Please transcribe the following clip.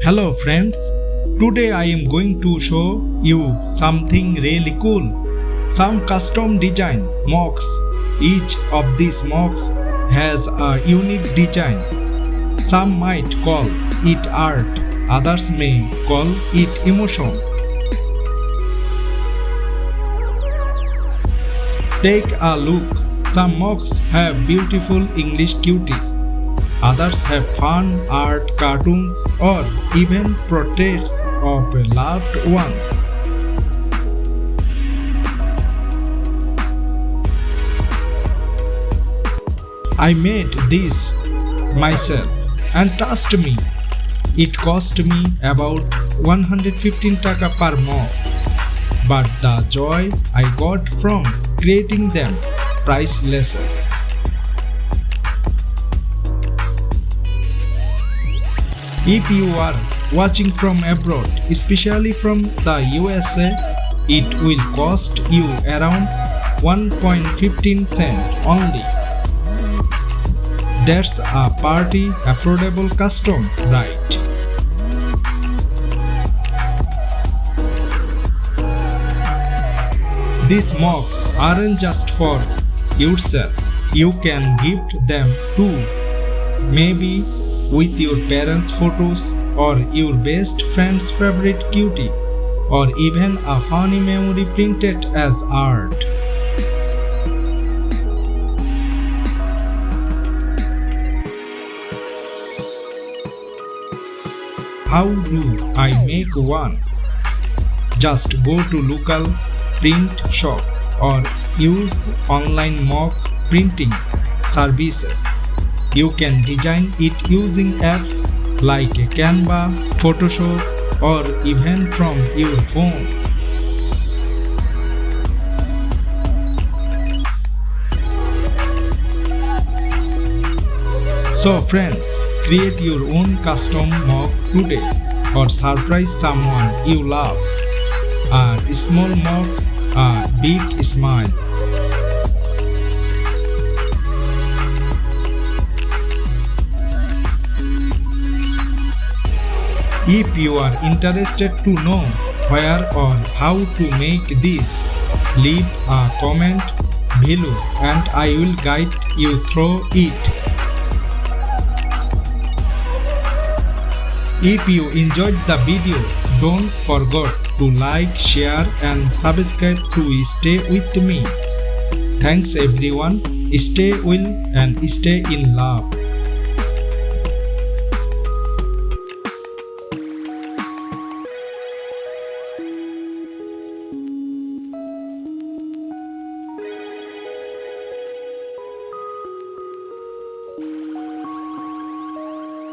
Hello friends, today I am going to show you something really cool. Some custom design mugs. Each of these mugs has a unique design. Some might call it art, others may call it emotions. Take a look. Some mugs have beautiful English cuties. Others have fun art cartoons or even portraits of loved ones. I made this myself and trust me, it cost me about 115 taka per mug. But the joy I got from creating them priceless. If you are watching from abroad, especially from the USA, it will cost you around 1.15 cents only. That's a pretty affordable custom, right? These mugs aren't just for yourself. You can gift them too. Maybe with your parents' photos or your best friend's favorite cutie, or even a funny memory printed as art. How do I make one? Just go to local print shop or use online mug printing services. You can design it using apps like Canva, Photoshop, or even from your phone. So friends, create your own custom mug today or surprise someone you love. A small mug, a big smile. If you are interested to know where or how to make this, leave a comment below and I will guide you through it. If you enjoyed the video, don't forget to like, share and subscribe to stay with me. Thanks everyone. Stay well and stay in love.